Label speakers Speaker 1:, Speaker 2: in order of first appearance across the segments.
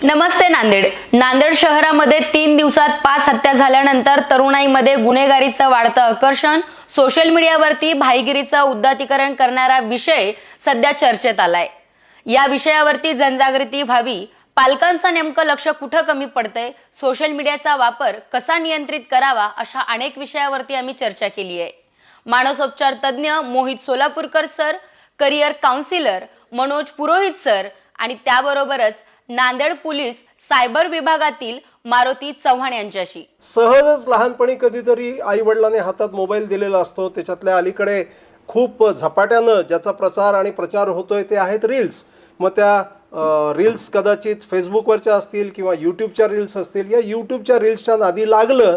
Speaker 1: नमस्ते नांदेड. नांदेड शहरामध्ये 3 दिवसात 5 हत्या झाल्यानंतर तरुणाईमध्ये गुन्हेगारीचं वाढतं आकर्षण, सोशल मीडियावरती भाईगिरीचं उद्दातीकरण करणारा विषय सध्या चर्चेत आलाय. या विषयावरती जनजागृती व्हावी, पालकांचं नेमकं लक्ष कुठं कमी पडतंय, सोशल मीडियाचा वापर कसा नियंत्रित करावा, अशा अनेक विषयावरती आम्ही चर्चा केली आहे. मानसोपचार तज्ञ Mohit Solapurkar sir, career counsellor Manoj Purohit sir आणि त्याबरोबरच नांदेड पोलीस सायबर विभागातील मारुती चव्हाण यांच्याशी
Speaker 2: सहजच लहानपणी कधीतरी आई वडिलांनी हातात मोबाईल दिलेला असतो. त्याच्यातल्या अलीकडे खूप झपाट्यानं ज्याचा प्रचार आणि प्रचार होतोय ते आहेत रील्स. मग त्या रील्स कदाचित फेसबुकवरच्या असतील किंवा यूट्यूबच्या रील्स असतील. या यूट्यूबच्या रील्सच्या नादी लागलं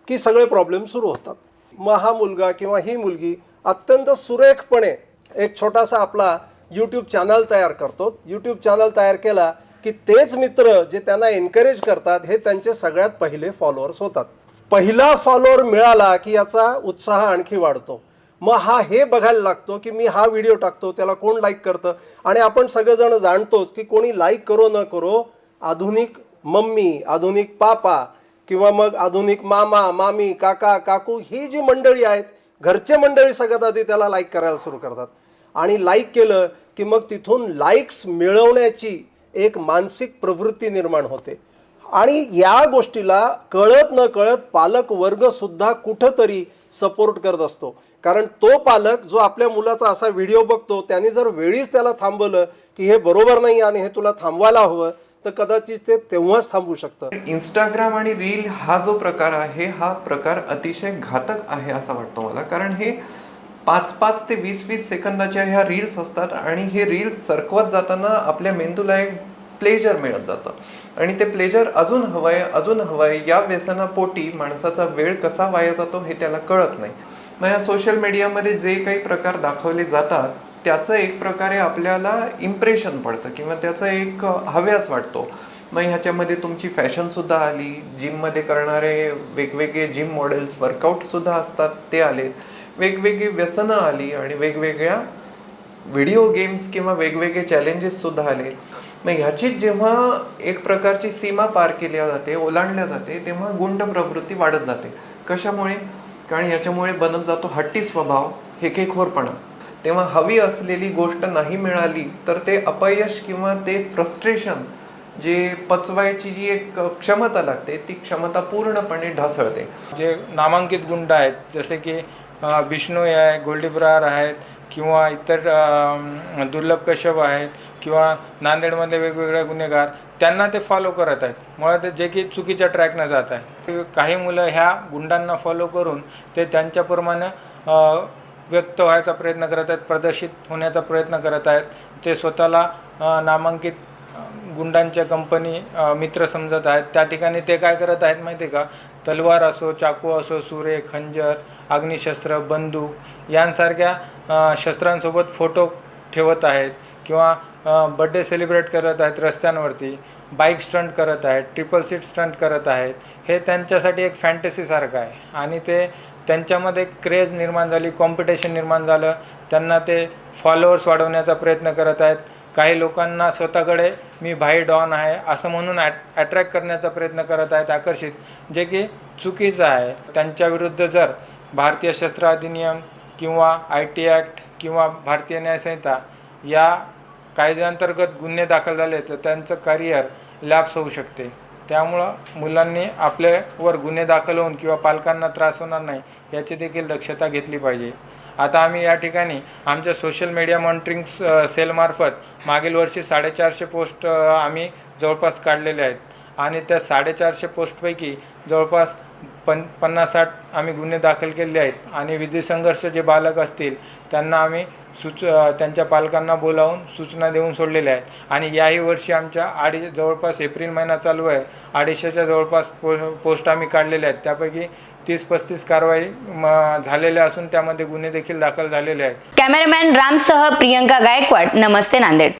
Speaker 2: की सगळे प्रॉब्लेम सुरू होतात. मग हा मुलगा किंवा ही मुलगी अत्यंत सुरेखपणे एक छोटासा आपला यूट्यूब चॅनल तयार करतो. यूट्यूब चॅनल तयार केला की तेच मित्र जे त्यांना एनकरेज करतात हे त्यांचे सगळ्यात पहिले फॉलोअर्स होतात. पहिला फॉलोअर मिळाला की याचा उत्साह आणखी वाढतो. मग हे बघायला लागतो की मी हा व्हिडिओ टाकतो त्याला कोण लाईक करतं. आणि आपण सगळेजण जाणतोच की कोणी लाईक करो न करो, आधुनिक मम्मी, आधुनिक पापा किंवा मग आधुनिक मामा मामी काका काकू ही जी मंडळी आहेत, घरचे मंडळी सगळ्यात आधी त्याला लाईक करायला सुरू करतात. आणि लाईक केलं की मग तिथून लाईक्स मिळवण्याची एक मानसिक प्रवृत्ती निर्माण होते. आणि या गोष्टीला कळत न कळत पालक वर्ग सुद्धा कुठंतरी सपोर्ट करत असतो. कारण तो पालक जो आपल्या मुलाचा असा व्हिडिओ बघतो त्याने जर वेळीच त्याला थांबवलं की हे बरोबर नाही आणि हे तुला थांबवायला हवं, तर कदाचित ते तेव्हाच थांबू शकतं.
Speaker 3: इंस्टाग्राम आणि रील हा जो प्रकार आहे हा प्रकार अतिशय घातक आहे असं वाटतं मला. कारण हे 5-5 ते 20-20 सेकंदाच्या ह्या रील्स असतात आणि हे रील्स सरकवत जाताना आपल्या मेंदूला एक प्लेजर मिळत जातं आणि ते प्लेजर अजून हवंय या व्यसनापोटी माणसाचा वेळ कसा वाया जातो हे त्याला कळत नाही. मग या सोशल मीडियामध्ये जे काही प्रकार दाखवले जातात त्याचं एक प्रकारे आपल्याला इम्प्रेशन पडतं किंवा त्याचा एक हव्यास वाटतो. मग ह्याच्यामध्ये तुमची फॅशनसुद्धा आली, जिममध्ये करणारे वेगवेगळे जिम मॉडेल्स, वर्कआउटसुद्धा असतात ते आले, वेगवेगळी व्यसनं आली आणि वेगवेगळ्या व्हिडिओ गेम्स किंवा वेगवेगळे चॅलेंजेस सुद्धा आले. मग ह्याची जेव्हा एक प्रकारची सीमा पार केली जाते, ओलांडल्या जाते, तेव्हा गुंड प्रवृत्ती वाढत जाते. कशामुळे? कारण याच्यामुळे बनत जातो हट्टी स्वभाव, हेकेखोरपणा. तेव्हा हवी असलेली गोष्ट नाही मिळाली तर ते अपयश किंवा ते फ्रस्ट्रेशन जे पचवायची जी एक क्षमता लागते ती क्षमता पूर्णपणे ढासळते.
Speaker 4: जे नामांकित गुंड आहेत जसे की बिष्णोई आहे, गोल्डी ब्रार आहेत किंवा इतर दुर्लभ कश्यप आहेत किंवा नांदेडमध्ये वेगवेगळे गुन्हेगार, त्यांना ते फॉलो करत आहेत. मुळात जे की चुकीच्या ट्रॅकनं जात आहे. काही मुलं ह्या गुंडांना फॉलो करून ते त्यांच्याप्रमाणे व्यक्त व्हायचा प्रयत्न करत आहेत, प्रदर्शित होण्याचा प्रयत्न करत आहेत. ते स्वतःला नामांकित गुंडांच्या कंपनी मित्र समजत आहेत. त्या ठिकाणी ते काय करत आहेत माहिती आहे का? तलवार असो, चाकू असो, सुरे, खंजर, अग्निशस्त्र, बंदूक यांसारख्या शस्त्रांसोबत फोटो ठेवत आहेत किंवा बड्डे सेलिब्रेट करत आहेत रस्त्यांवरती, बाईक स्टंट करत आहेत, ट्रिपल सीट स्टंट करत आहेत. हे त्यांच्यासाठी एक फॅन्टसीसारखं आहे आणि ते त्यांच्यामध्ये क्रेज निर्माण झाली, कॉम्पिटिशन निर्माण झालं. त्यांना ते फॉलोअर्स वाढवण्याचा प्रयत्न करत आहेत. काही लोकांना स्वतःकडे मी भाई डॉन आहे असं म्हणून अट्रॅक्ट करण्याचा प्रयत्न करत आहेत, आकर्षित, जे की चुकीचं आहे. त्यांच्याविरुद्ध जर भारतीय शस्त्र अधिनियम किंवा IT ॲक्ट किंवा भारतीय न्यायसंहिता या कायद्याअंतर्गत गुन्हे दाखल झाले तर त्यांचं करिअर लॅप्स होऊ शकते. त्यामुळं मुलांनी आपल्यावर गुन्हे दाखल होऊन किंवा पालकांना त्रास होणार नाही याची देखील दक्षता घेतली पाहिजे. आता आम्ही या ठिकाणी आमच्या सोशल मीडिया मॉनिटरिंग सेलमार्फत मागील वर्षी 450 पोस्ट आम्ही जवळपास काढलेले आहेत आणि त्या 450 पोस्टपैकी जवळपास 50-60 आम्ही गुन्हे दाखल केले आहेत. आणि विधी संघर्ष जे बालक असतील त्यांना आम्ही त्यांच्या पालकांना बोलावून सूचना देऊन सोडलेल्या आहेत. आणि याही वर्षी आमच्या जवळपास एप्रिल महिना चालू आहे, 250च्या जवळपास पोस्ट आम्ही काढलेल्या आहेत. त्यापैकी 30-35 कारवाई झालेल्या असून त्यामध्ये गुन्हे देखील दाखल झालेले आहेत.
Speaker 1: कॅमेरामॅन रामसह प्रियंका गायकवाड, नमस्ते नांदेड.